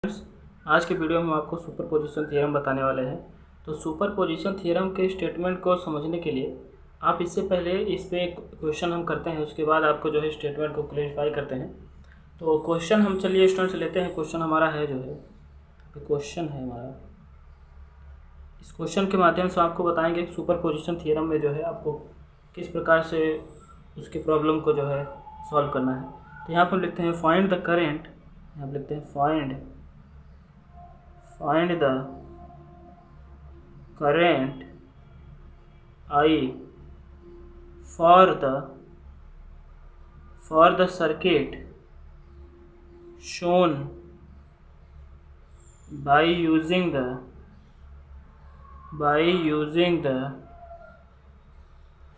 आज के वीडियो में हम आपको सुपरपोजिशन थ्योरम बताने वाले हैं। तो सुपरपोजिशन थ्योरम के स्टेटमेंट को समझने के लिए आप इससे पहले इस पे एक क्वेश्चन हम करते हैं, उसके बाद आपको जो है स्टेटमेंट को क्लैरिफाई करते हैं। तो क्वेश्चन हम चलिए स्टूडेंट्स लेते हैं। क्वेश्चन हमारा है जो है क्वेश्चन है हमारा, इस क्वेश्चन के माध्यम से आपको बताएंगे कि सुपरपोजिशन थ्योरम में जो है आपको किस प्रकार से उसके प्रॉब्लम को जो है सॉल्व करना है। तो यहाँ पर लिखते हैं फाइंड द करेंट, यहाँ पर लिखते हैं find the current I for the circuit shown by using the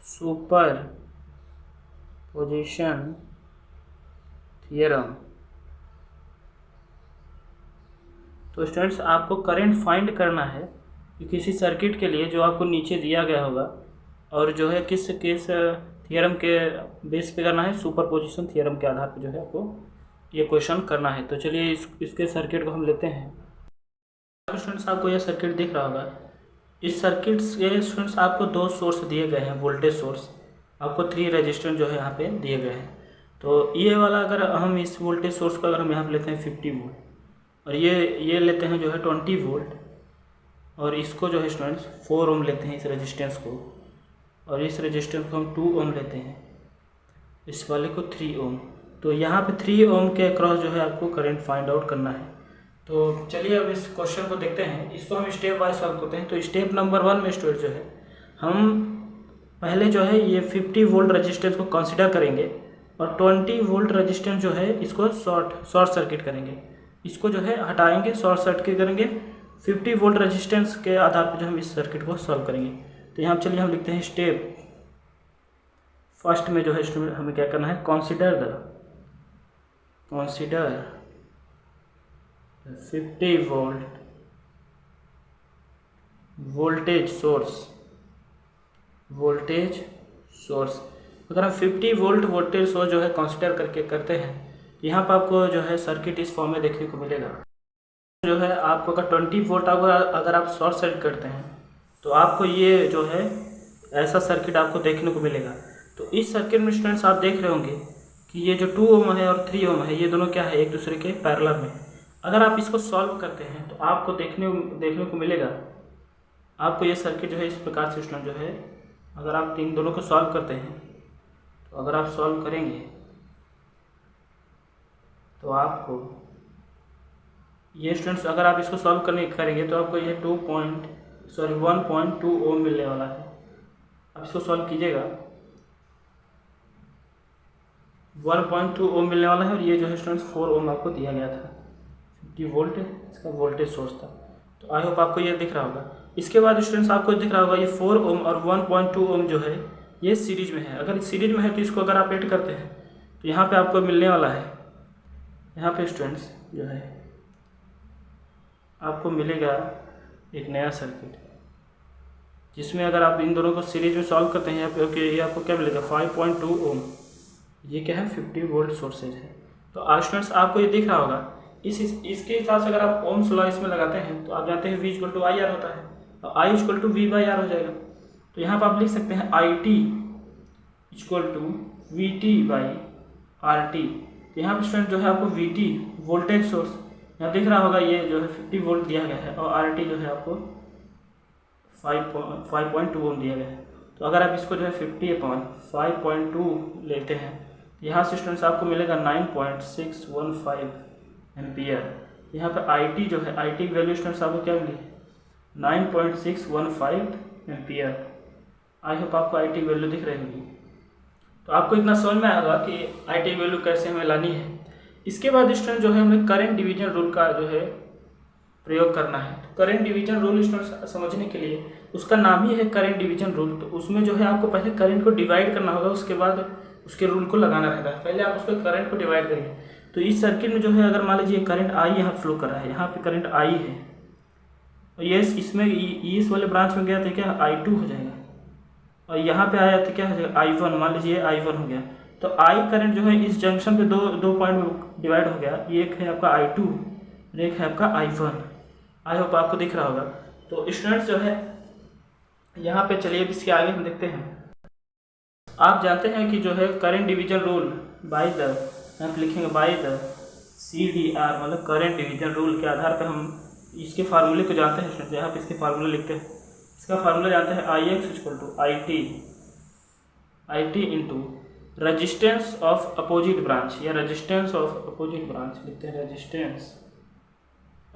superposition theorem। तो स्टूडेंट्स आपको करंट फाइंड करना है कि किसी सर्किट के लिए जो आपको नीचे दिया गया होगा, और जो है किस थियरम के बेस पे करना है, सुपरपोजिशन थियरम के आधार पर जो है आपको ये क्वेश्चन करना है। तो चलिए इसके सर्किट को हम लेते हैं। स्टूडेंट्स आपको यह सर्किट दिख रहा होगा। इस सर्किट से स्टूडेंट्स आपको दो सोर्स दिए गए हैं, वोल्टेज सोर्स आपको 3 रेजिस्टेंस जो है यहाँ पे दिए गए हैं। तो ये वाला अगर हम इस वोल्टेज सोर्स को अगर हम यहाँ पर लेते हैं 50 वोल्ट, और ये लेते हैं जो है 20 वोल्ट, और इसको जो है स्टूडेंट्स 4 ओम लेते हैं इस रेजिस्टेंस को, और इस रेजिस्टेंस को हम 2 ओम लेते हैं, इस वाले को 3 ओम। तो यहाँ पे 3 ओम के अक्रॉस जो है आपको करंट फाइंड आउट करना है। तो चलिए अब इस क्वेश्चन को देखते हैं, इसको हम स्टेप वाइज सॉल्व करते हैं। तो स्टेप नंबर 1 में स्टूडेंट जो है हम पहले जो है ये 50 वोल्ट रेजिस्टेंस को कंसिडर करेंगे, और 20 वोल्ट रेजिस्टेंस जो है इसको शॉर्ट सर्किट करेंगे, इसको जो है हटाएंगे, शॉर्ट सर्किट करेंगे। 50 वोल्ट रेजिस्टेंस के आधार पर जो हम इस सर्किट को सॉल्व करेंगे। तो यहाँ चलिए हम लिखते हैं स्टेप फर्स्ट में जो है स्टूडेंट हमें क्या करना है, कंसीडर 50 वोल्ट वोल्टेज सोर्स। अगर हम 50 वोल्ट वोल्टेज सोर्स जो है कंसीडर करके करते हैं, यहाँ पर आपको जो है सर्किट इस फॉर्म में देखने को मिलेगा। जो है आपको अगर 20 वोल्ट अगर आप शॉर्ट सर्किट करते हैं तो आपको ये जो है ऐसा सर्किट आपको देखने को मिलेगा। तो इस सर्किट में स्टूडेंट्स आप देख रहे होंगे कि ये जो 2 ओम है और 3 ओम है, ये दोनों क्या है, एक दूसरे के पैरेलल में। अगर आप इसको सॉल्व करते हैं तो आपको देखने को मिलेगा, आपको ये सर्किट जो है इस प्रकार से स्टूडेंट जो है, अगर आप इन दोनों को सॉल्व करते हैं, तो अगर आप सॉल्व करेंगे तो आपको ये स्टूडेंट्स अगर आप इसको सॉल्व करेंगे तो आपको ये 1.2 ओम मिलने वाला है। आप इसको सॉल्व कीजिएगा, 1.2 ओम मिलने वाला है, और ये जो है स्टूडेंट्स 4 ओम आपको दिया गया था। 50 वोल्ट इसका वोल्टेज सोर्स था। तो आई होप आपको ये दिख रहा होगा। इसके बाद स्टूडेंट्स आपको दिख रहा होगा ये 4 ओम और 1.2 ओम जो है ये सीरीज में है। अगर सीरीज में है तो इसको अगर आप ऐड करते हैं तो यहाँ पे आपको मिलने वाला है, यहाँ पे स्टूडेंट्स जो है आपको मिलेगा एक नया सर्किट, जिसमें अगर आप इन दोनों को सीरीज में सॉल्व करते हैं यहाँ पे, ओके, ये आपको क्या मिलेगा 5.2 ओम। ये क्या है, 50 वोल्ट सोर्सेज है। तो स्टूडेंट्स आपको ये दिख रहा होगा। इसके हिसाब से अगर आप ओम्स लॉ इसमें लगाते हैं तो आप जानते हैं V = IR होता है, और I = V/R हो जाएगा। तो यहाँ पर आप लिख सकते हैं IT = VT/RT। तो यहाँ पर स्टूडेंट जो है आपको VT वोल्टेज सोर्स यहाँ दिख रहा होगा, ये जो है 50 वोल्ट दिया गया है, और RT जो है आपको 5.2 ओम दिया गया है। तो अगर आप इसको जो है 50/5.2 लेते हैं, यहाँ से स्टूडेंट्स आपको मिलेगा 9.615 एम्पियर। यहाँ पर IT जो है, IT की वैल्यू स्टूडेंट्स आपको क्या मिली, 9.615 एम्पियर। आई होप आपको IT की वैल्यू दिख रही होगी। तो आपको इतना समझ में आएगा कि IT की वैल्यू कैसे हमें लानी है। इसके बाद स्टूडेंट जो है हमें करंट डिवीजन रूल का जो है प्रयोग करना है। तो करंट डिवीजन रूल स्टूडेंट समझने के लिए उसका नाम ही है करंट डिवीजन रूल। तो उसमें जो है आपको पहले करंट को डिवाइड करना होगा, उसके बाद उसके रूल को लगाना रहता है। पहले आप उसको करंट को डिवाइड करेंगे। तो इस सर्किट में जो है अगर मान लीजिए करंट I यहाँ फ्लो कर रहा है, यहाँ पे करंट I है, और ये इसमें इस वाले ब्रांच में गया तो क्या I2 हो जाएगा, और यहाँ पे आया तो क्या हो जाएगा I1। मान लीजिए I1 हो गया, तो I करंट जो है इस जंक्शन पे दो पॉइंट में डिवाइड हो गया। एक है आपका I2 और एक है आपका I1। आई होप आपको दिख रहा होगा। तो स्टूडेंट्स जो है यहाँ पे चलिए इसके आगे हम देखते हैं। आप जानते हैं कि जो है current division rule by the, आप लिखेंगे बाय द CDR, मतलब करेंट डिवीजन रूल के आधार पर हम इसके फार्मूले को जानते हैं स्टूडेंट। यहाँ पे इसके फार्मूले लिखते हैं। इसका फार्मूला जानते हैं I x into resistance of opposite branch, या रजिस्टेंस ऑफ अपोजिट ब्रांच लिखते हैं, resistance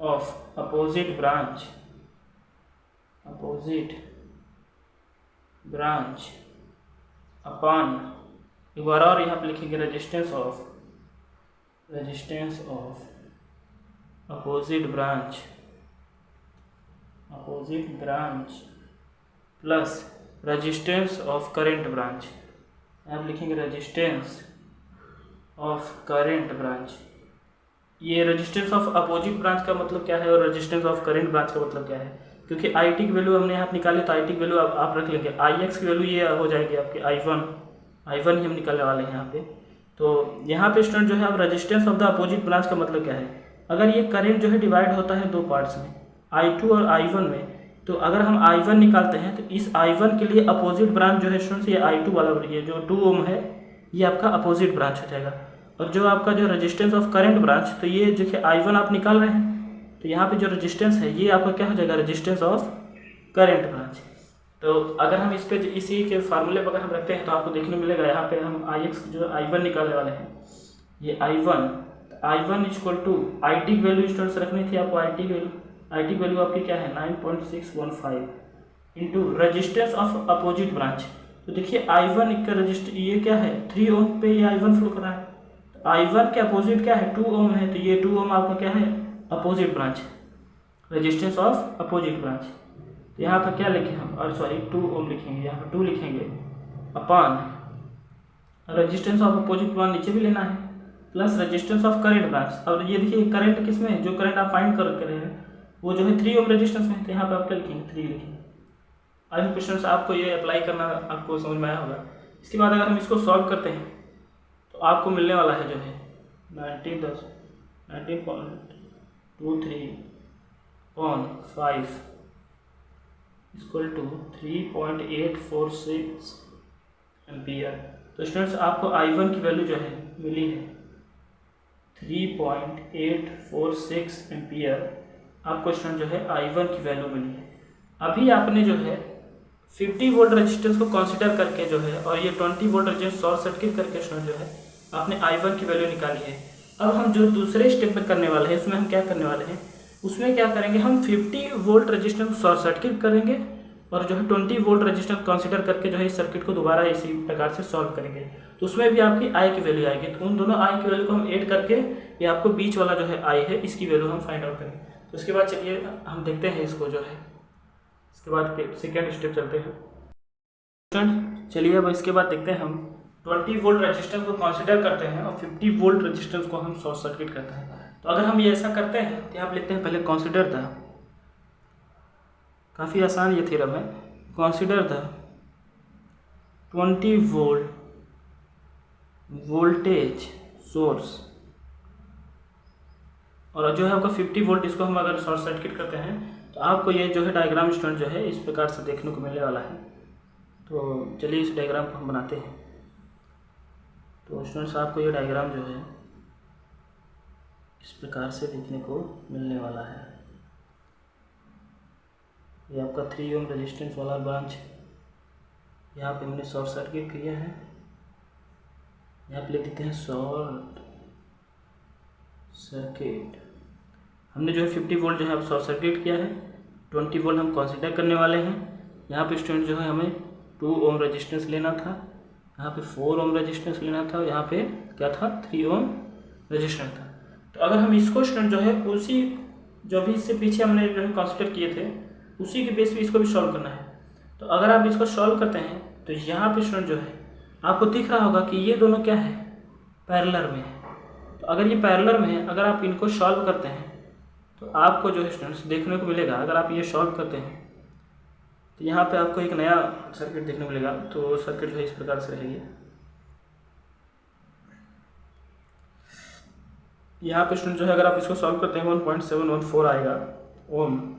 of opposite branch upon, एक बार और यहाँ पे लिखेंगे resistance of opposite branch plus resistance of current branch. यहाँ पे लिखेंगे रजिस्टेंस ऑफ करेंट ब्रांच। ये रजिस्टेंस ऑफ अपोजिट ब्रांच का मतलब क्या है और रजिस्टेंस ऑफ करेंट ब्रांच का मतलब क्या है, क्योंकि IT की वैल्यू हमने यहाँ निकाले तो IT की वैल्यू आप रख लेंगे। IX की वैल्यू ये हो जाएगी आपकी I1 ही हम निकालने वाले हैं यहाँ पे। तो यहाँ पे स्टूडेंट जो है आप resistance of the opposite branch का मतलब क्या है, अगर ये करंट जो है डिवाइड होता है दो पार्ट्स में, I2 और I1 में, तो अगर हम I1 निकालते हैं तो इस I1 के लिए अपोजिट ब्रांच जो है स्टूडेंट्स ये I2 वाला, ये जो 2 ओम है ये आपका अपोजिट ब्रांच हो जाएगा। और जो आपका जो रजिस्टेंस ऑफ करेंट ब्रांच, तो ये जो है I1 आप निकाल रहे हैं, तो यहाँ पे जो रेजिस्टेंस है ये आपका क्या हो जाएगा, रेजिस्टेंस ऑफ करेंट ब्रांच। तो अगर हम इस पे इसी के फार्मूले पर अगर हम रखते हैं तो आपको देखने मिलेगा यहाँ पे हम IX जो I1 निकालने वाले हैं, ये I1 इक्वल टू IT की वैल्यू स्टूडेंट्स रखनी थी आपको। IT की वैल्यू आपकी क्या है 9.615 into resistance of opposite branch. तो देखिए I1 का रजिस्टर ये क्या है 3 ओम पे ये I1 फ्लो कर रहा है, तो I1 के अपोजिट क्या है 2 ओम है, तो ये 2 ओम आपका क्या है opposite branch, resistance of opposite branch. तो यहाँ पर क्या लिखे हम, और सॉरी 2 ओम लिखेंगे, यहाँ पर 2 लिखेंगे upon resistance of opposite branch नीचे भी लेना है, plus resistance of current branch. और ये देखिए करंट किस में है, जो करंट आप फाइंड कर रहे हैं वो जो है 3 ओम रेजिस्टेंस में है, तो यहाँ पर आप क्या लिखेंगे 3 लिखेंगे। आई होप स्टूडेंट्स आपको ये अप्लाई करना आपको समझ में आया होगा। इसके बाद अगर हम इसको सॉल्व करते हैं तो आपको मिलने वाला है जो है 19.23/5 इक्वल टू 3.846 एम्पियर। तो स्टूडेंट्स आपको I1 की वैल्यू जो है मिली है 3.846 एम्पियर, आपको स्टूडेंट जो है I1 की वैल्यू मिली है। अभी आपने जो है 50 वोल्ट रेजिस्टेंस को कंसीडर करके जो है और ये 20 वोल्ट रेजिस्टेंस शॉर्ट सर्किट करके स्टूडेंट जो है आपने I1 की वैल्यू निकाली है। अब हम जो दूसरे स्टेप में करने वाले हैं उसमें हम क्या करने वाले हैं, उसमें क्या करेंगे हम 50 वोल्ट रेजिस्टेंस शॉर्ट सर्किट करेंगे और जो है 20 वोल्ट रेजिस्टेंस कंसीडर करके जो है इस सर्किट को दोबारा इसी प्रकार से सॉल्व करेंगे। तो उसमें भी आपकी I की वैल्यू आएगी, तो उन दोनों I की वैल्यू को हम ऐड करके ये आपको बीच वाला जो है I है इसकी वैल्यू हम फाइंड आउट करेंगे। तो उसके बाद चलिए हम देखते हैं इसको जो है, इसके बाद सेकेंड स्टेप चलते हैं। चलिए अब इसके बाद देखते हैं हम 20 वोल्ट रेजिस्टेंस को कंसीडर करते हैं और 50 वोल्ट रेजिस्टेंस को हम शॉर्ट सर्किट करते हैं। तो अगर हम ये ऐसा करते हैं तो आप लिखते हैं पहले कंसीडर द, काफ़ी आसान ये थ्योरम है, consider the 20 volt voltage source, और जो है आपका 50 वोल्ट, इसको हम अगर शॉर्ट सर्किट करते हैं तो आपको ये जो है डायग्राम स्टूडेंट जो है इस प्रकार से देखने को मिलने वाला है। तो चलिए इस डायग्राम को हम बनाते हैं। तो स्टूडेंट्स आपको ये डायग्राम जो है इस प्रकार से देखने को मिलने वाला है। ये आपका 3 ओम रेजिस्टेंस वाला ब्रांच यहाँ पे हमने शॉर्ट सर्किट किया है, यहाँ पे लिख देते हैं शॉर्ट सर्किट। हमने जो है 50 वोल्ट जो है शॉर्ट सर्किट किया है, 20 वोल्ट हम कंसीडर करने वाले हैं। यहाँ पे स्टूडेंट जो है हमें 2 ओम रेजिस्टेंस लेना था, यहाँ पे 4 ओम रेजिस्टेंस लेना था, यहाँ पे क्या था 3 ओम रेजिस्टेंस था। तो अगर हम इसको स्टूडेंट जो है उसी जो भी इससे पीछे हमने जो है कंसीडर किए थे उसी के बेस पे इसको भी सॉल्व करना है। तो अगर आप इसको सॉल्व करते हैं तो यहाँ पे स्टूडेंट जो है आपको दिख रहा होगा कि ये दोनों क्या है पैरेलल में है। तो अगर ये पैरेलल में है, अगर आप इनको सॉल्व करते हैं तो आपको जो है स्टूडेंट्स देखने को मिलेगा, अगर आप ये सॉल्व करते हैं तो यहाँ पे आपको एक नया सर्किट देखने को मिलेगा। तो सर्किट जो है इस प्रकार से रहेगी। यहाँ पे स्टूडेंट जो है अगर आप इसको सॉल्व करते हैं 1.714 आएगा ओम।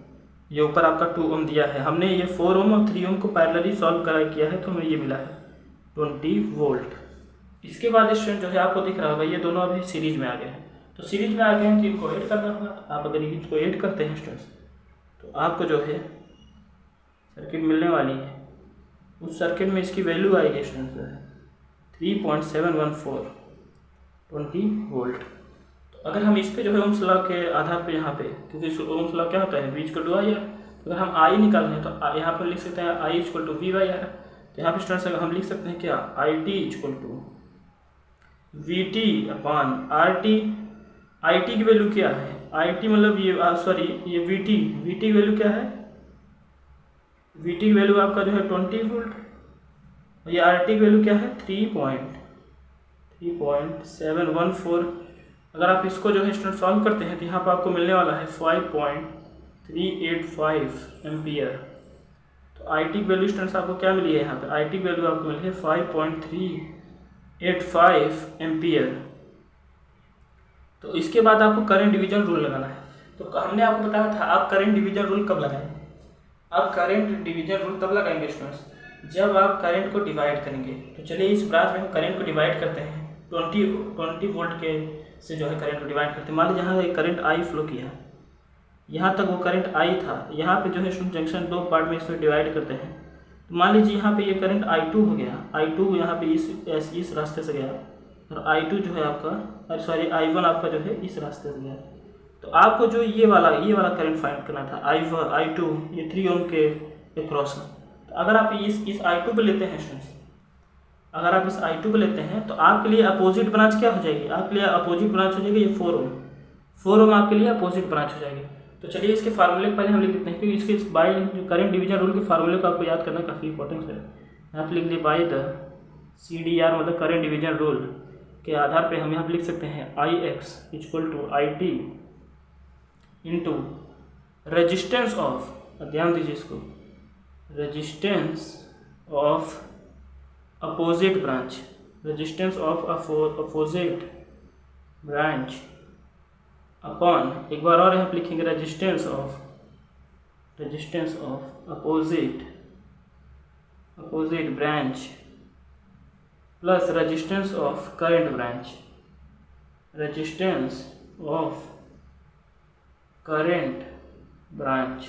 ये ऊपर आपका 2 ओम दिया है, हमने ये 4 ओम और 3 ओम को पैरेलली सॉल्व किया है तो हमें ये मिला है 20 वोल्ट। इसके बाद स्टूडेंट जो है आपको दिख रहा होगा ये दोनों अभी सीरीज में आ गए हैं, तो सीरीज में आ गए हैं तो इनको ऐड करना होगा। आप अगर इनको ऐड करते हैं स्टूडेंट्स तो आपको जो है सर्किट मिलने वाली है, उस सर्किट में इसकी वैल्यू आएगी स्टूडेंट्स जो है 3.714 20 वोल्ट। तो अगर हम इस पे जो है ओम्स लॉ के आधार पे यहाँ पे, क्योंकि ओम्स लॉ क्या होता है V equal to I R, तो अगर हम आई निकालना है तो यहाँ पर लिख सकते हैं I इक्वल टू V/R। तो यहाँ पे स्टूडेंट्स हम लिख सकते हैं क्या IT equal to VT upon RT। IT की वैल्यू क्या है, IT मतलब ये ये VT की वैल्यू क्या है, VT की वैल्यू आपका जो है 20 वोल्ट और ये RT की वैल्यू क्या है 3.714। अगर आप इसको जो है स्टूडेंट सॉल्व करते हैं तो यहाँ पर आपको मिलने वाला है 5.385 एम्पियर। तो IT की वैल्यू स्टूडेंट्स आपको क्या मिली है, यहाँ पे IT की वैल्यू आपको मिली है 5.385 एम्पियर। तो इसके बाद आपको करंट डिवीजन रूल लगाना है। तो हमने आपको बताया था आप करंट डिवीजन रूल कब लगाएं, आप करंट डिवीजन रूल तब लगाएंगे स्टूडेंट्स जब आप करंट को डिवाइड करेंगे। तो चलिए इस ब्रांच में हम करंट को डिवाइड करते हैं 20 वोल्ट के से जो है करंट को डिवाइड करते हैं। मान लीजिए यहाँ एक करंट I फ्लो किया, यहाँ तक वो करंट I था, यहाँ पे जो है स्टूडेंट जंक्शन दो पार्ट में इसमें डिवाइड करते हैं। तो मान लीजिए यहाँ पे ये करंट I2 हो गया, I2 यहाँ पे इस रास्ते से गया और I2 जो है आपका I1 आपका जो है इस रास्ते से गया। तो आपको जो ये वाला करंट फाइंड करना था I2 ये 3 ओम के क्रॉस में। तो अगर आप इस I2 पे लेते हैं स्टूडेंट्स, अगर आप इस I2 को लेते हैं तो आपके लिए अपोजिट ब्रांच क्या हो जाएगी, आपके लिए अपोजिट ब्रांच हो जाएगी ये 4 ओम आपके लिए अपोजिट ब्रांच हो जाएगी। तो चलिए इसके फार्मूले पहले हम लिख देते हैं, क्योंकि इसके बाय जो करंट डिवीजन रूल के फार्मूले को आपको याद करना काफ़ी इंपॉर्टेंट है। यहाँ पर लिख दिए बाय द CDR मतलब करंट डिवीजन रूल के आधार पे हम यहाँ पर लिख सकते हैं IX equal to IT into resistance of, ध्यान दीजिए इसको, resistance of opposite branch, resistance of opposite branch upon, एक बार और यहाँ पे लिखेंगे resistance of opposite branch plus resistance of current branch, resistance of current branch.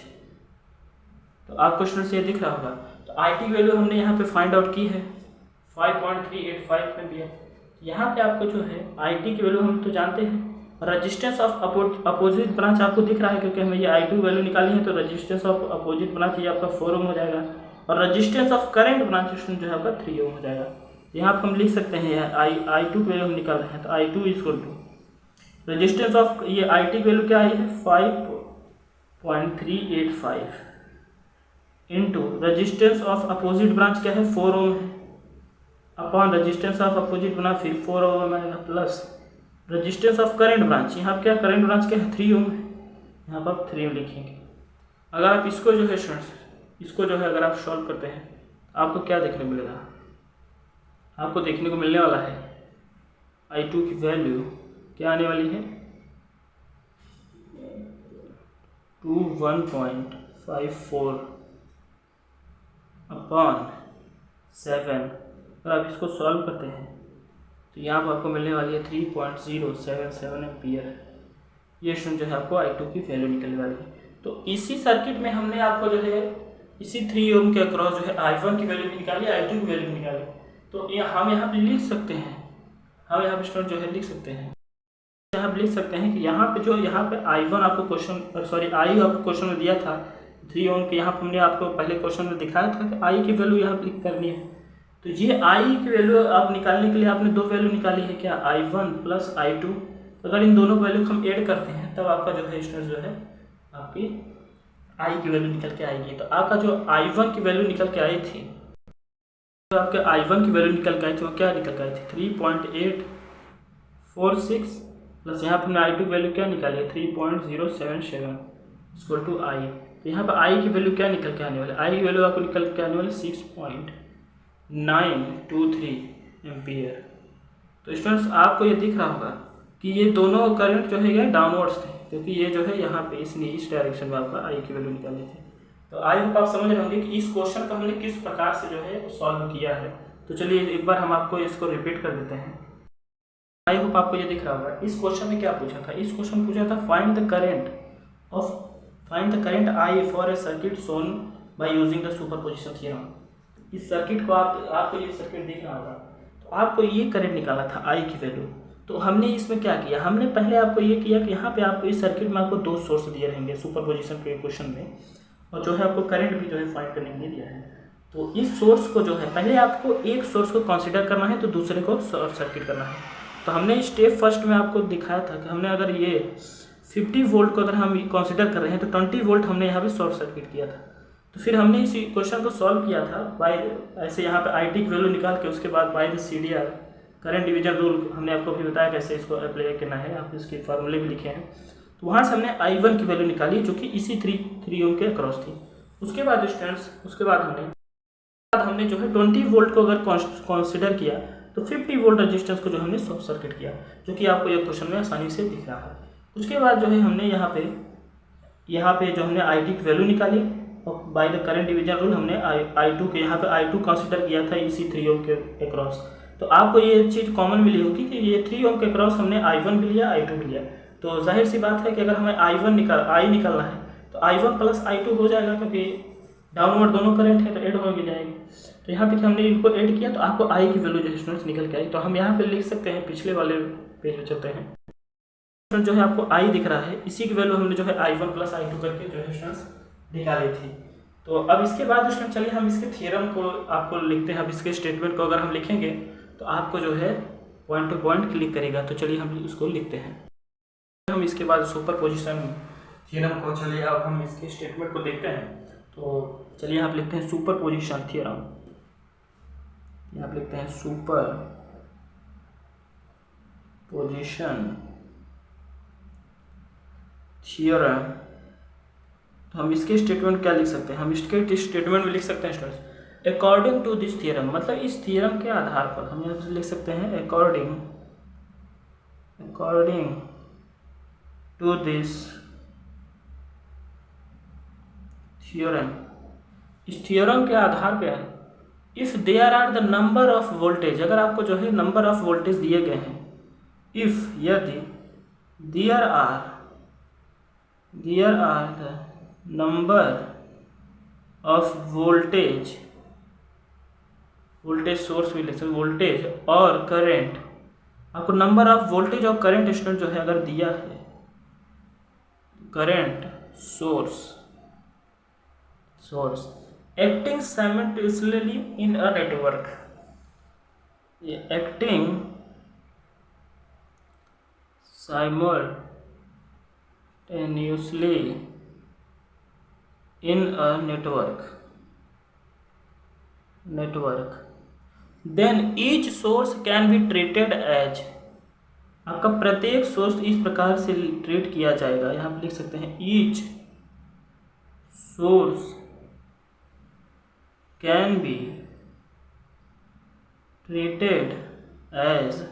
तो आपको स्टूडेंट्स ये दिख रहा होगा। तो IT की वैल्यू हमने यहाँ पे फाइंड आउट की है 5.385 में भी है। यहाँ पे आपको जो है IT की वैल्यू हम तो जानते हैं, रेजिस्टेंस ऑफ अपोजिट ब्रांच आपको दिख रहा है क्योंकि हमें ये I2 वैल्यू निकाली है। तो रेजिस्टेंस ऑफ अपोजिट ब्रांच ये आपका 4 ओम हो जाएगा और रेजिस्टेंस ऑफ करंट ब्रांच जो है आपका 3 ओम हो जाएगा। यहाँ पर हम लिख सकते हैं I2 की वैल्यू हम निकाल रहे हैं तो I2 equal to resistance of ये IT की वैल्यू क्या आई है 5.385 into resistance of opposite branch क्या है 4 ओम है upon resistance of opposite branch फिर 4 ओम आएगा plus resistance of current branch, यहाँ क्या करंट ब्रांच क्या है 3 ओम है, यहाँ पर आप 3 ओम लिखेंगे। अगर आप इसको जो है स्टूडेंट्स इसको जो है अगर आप सॉल्व करते हैं आपको क्या देखने को मिलेगा, आपको देखने को मिलने वाला है I2 की वैल्यू क्या आने वाली है 21.54 अपॉन 7। अगर आप इसको सॉल्व करते हैं तो यहाँ पर आपको मिलने वाली है 3.077 एम्पियर। ये स्टूडेंट जो है आपको I2 की वैल्यू निकलने वाली है। तो इसी सर्किट में हमने आपको जो है इसी 3 ओम के अक्रॉस जो है I1 की वैल्यू भी निकाली, I2 की वैल्यू भी निकाली। तो हम यहाँ पे लिख सकते हैं, हम यहाँ पे स्टूडेंट जो है लिख सकते हैं, यहाँ पे लिख सकते हैं कि यहाँ पे I1 आपको I आपको क्वेश्चन में दिया था 3 ओम के, यहाँ पे हमने आपको पहले क्वेश्चन में दिखाया था कि I की वैल्यू यहाँ पे लिख करनी है। तो ये I की वैल्यू आप निकालने के लिए आपने दो वैल्यू निकाली है क्या I1 प्लस I2। तो अगर इन दोनों वैल्यू को हम ऐड करते हैं तब आपका जो है स्टूडेंट जो है आपकी I की वैल्यू निकल के आएगी। तो आपका जो I1 की वैल्यू निकल के आई थी, तो आपके I1 की वैल्यू निकल के आई थी वो क्या निकल के आई थी 3.846 प्लस यहाँ पर हमने I2 की वैल्यू क्या निकाली है 3.077 इक्वल टू I। तो यहाँ पर I की वैल्यू क्या निकल के आने वाली, I की वैल्यू आपको निकल के आने वाली 6.923 एम्पियर। तो स्टूडेंट्स आपको ये दिख रहा होगा कि ये दोनों करंट जो है ये डाउनवर्ड्स थे, क्योंकि ये जो है यहाँ पे इसलिए इस डायरेक्शन में आपका आई की वैल्यू निकालनी थी। तो आई होप आप समझ रहे होंगे कि इस क्वेश्चन को हमने किस प्रकार से जो है सॉल्व किया है। तो चलिए एक बार हम आपको इसको रिपीट कर देते हैं। आई होप आपको ये दिख रहा होगा। इस क्वेश्चन में क्या पूछा था, इस क्वेश्चन पूछा था find the current I for a circuit shown by using the superposition theorem. इस सर्किट को आपको ये सर्किट दिख रहा होगा, तो आपको ये करंट निकाला था आई की वैल्यू। तो हमने इसमें क्या किया, हमने पहले आपको ये किया कि यहाँ पे आपको इस सर्किट में आपको 2 सोर्स दिए रहेंगे सुपरपोजिशन के क्वेश्चन में, और जो है आपको करंट भी जो है फाइंड करने के लिए दिया है। तो इस सोर्स को जो है पहले आपको एक सोर्स को कंसीडर करना है, तो दूसरे को शॉर्ट सर्किट करना है। तो हमने स्टेप फर्स्ट में आपको दिखाया था कि हमने अगर ये 50 वोल्ट को अगर हम कंसीडर कर रहे हैं तो 20 वोल्ट हमने यहाँ पे शॉर्ट सर्किट किया था। तो फिर हमने इस क्वेश्चन को सॉल्व किया था बाय ऐसे यहाँ पे आई टी की वैल्यू निकाल के, उसके बाद by the CDR current division rule हमने आपको भी बताया कैसे इसको अप्लाई करना है, आप इसके फार्मूले भी लिखे हैं। तो वहाँ से हमने I1 की वैल्यू निकाली जो कि इसी 3 ओम के अक्रॉस थी। उसके बाद स्टूडेंट्स हमने जो है 20 वोल्ट को अगर कंसिडर किया तो 50 वोल्ट रेजिस्टेंस को जो हमने शॉर्ट सर्किट किया, जो कि आपको ये क्वेश्चन में आसानी से दिख रहा है। उसके बाद जो है हमने यहाँ पे जो हमने I2 की वैल्यू निकाली, और by the current division rule हमने I2 के यहाँ पे I2 कंसिडर किया था इसी 3 ओम के अक्रॉस। तो आपको ये चीज़ कॉमन मिली होगी कि ये 3 ओम के अक्रॉस हमने I1 भी लिया, I2 भी लिया। तो जाहिर सी बात है कि अगर हमें I निकालना है तो I1 प्लस I2 हो जाएगा, क्योंकि डाउनवर्ड दोनों करंट है तो ऐड हो जाएगी। तो यहाँ पे हमने इनको ऐड किया तो आपको I की वैल्यू जो है स्टूडेंट्स निकल के आई। तो हम यहाँ पे लिख सकते हैं, पिछले वाले पेज पे चलते हैं। जो है आपको I दिख रहा है, इसी की वैल्यू हमने जो है I1 प्लस I2 करके जो है स्टूडेंट्स निकाली थी। तो अब इसके बाद स्टूडेंट चलिए हम इसके थ्योरम को आपको लिखते हैं। अब इसके स्टेटमेंट को अगर हम लिखेंगे तो आपको जो है पॉइंट टू पॉइंट क्लिक करेगा। तो चलिए हम उसको लिखते हैं। हम इसके बाद सुपरपोजिशन थ्योरम को, चलिए अब हम इसके स्टेटमेंट को देखते हैं। तो चलिए आप लिखते हैं सुपरपोजिशन थ्योरम। आप लिखते हैं सुपरपोजिशन थ्योरम। तो हम इसके स्टेटमेंट क्या लिख सकते हैं, हम इसके स्टेटमेंट में लिख सकते हैं students according to this theorem, मतलब इस थ्योरम के आधार पर हम यहाँ लिख सकते हैं अकॉर्डिंग टू दिस थ्योरम। इस थ्योरम के आधार पर if there are the number of voltage, अगर आपको जो है नंबर ऑफ वोल्टेज दिए गए हैं, इफ यदि there are the number of voltage source भी लिख सकते, वोल्टेज और करंट, आपको नंबर ऑफ वोल्टेज और करंट स्टूडेंट जो है अगर दिया है, current source acting simultaneously in a network, acting simultaneously in a network then each source can be treated as, आपका प्रत्येक सोर्स इस प्रकार से ट्रीट किया जाएगा। यहाँ पे लिख सकते हैं each source can be treated as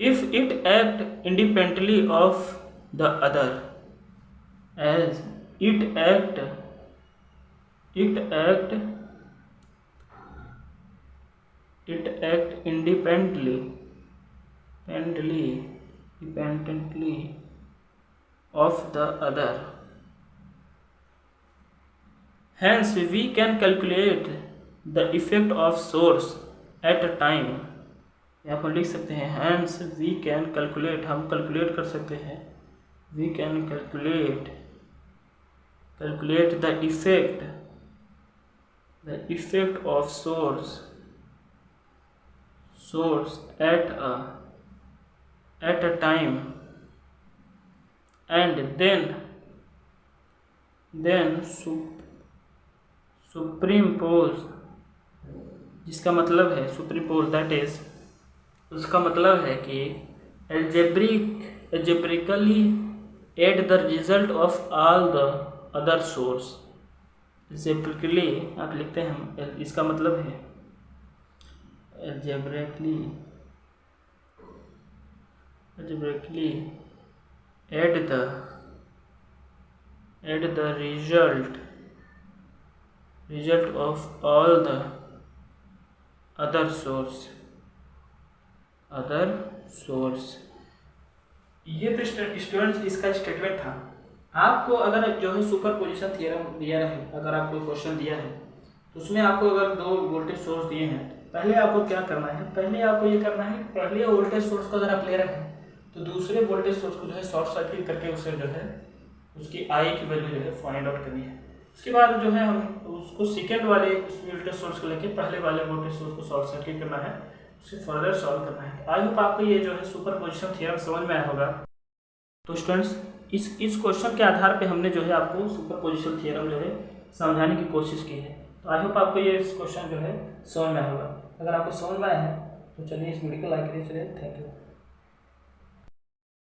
if it act independently of the other, as it act independently of the other. Hence we can calculate the effect of source at a time. यहाँ पर लिख सकते हैं hence we can calculate, हम calculate कर सकते हैं, we can calculate the effect of source at a time, and then superimpose, जिसका मतलब है superimpose, that is उसका मतलब है कि algebraically add the result of all the other source। algebraically आप लिखते हैं, इसका मतलब है algebraically algebraically add the result of all the other source। ये तो स्टूडेंट्स इसका स्टेटमेंट था। आपको अगर जो है सुपर पोजिशन थियरम दिया है, अगर आपको क्वेश्चन दिया है तो उसमें आपको अगर दो वोल्टेज सोर्स दिए हैं, पहले आपको क्या करना है, पहले आपको ये करना है कि पहले वोल्टेज सोर्स को अगर आप ले रहे हैं तो दूसरे वोल्टेज सोर्स को जो है शॉर्ट सर्किट करके उससे जो है उसकी आई की वैल्यू जो है फाइंड आउट करनी है। उसके बाद जो है हम उसको सेकेंड वाले वोल्टेज सोर्स को लेके पहले वाले वोल्टेज सोर्स को शॉर्ट सर्किट करना है, उसे फर्दर सॉल्व करना है। आई होप आपको ये जो है सुपर पोजिशन थियरम समझ में आया होगा। तो स्टूडेंट्स इस क्वेश्चन के आधार पे हमने जो है आपको सुपर पोजिशन थियरम जो है समझाने की कोशिश की है। तो आई होप आपको ये इस क्वेश्चन जो है समझ में आया होगा। अगर आपको समझ में आया है तो चलिए इस वीडियो को लाइक करिए। चलिए, थैंक यू।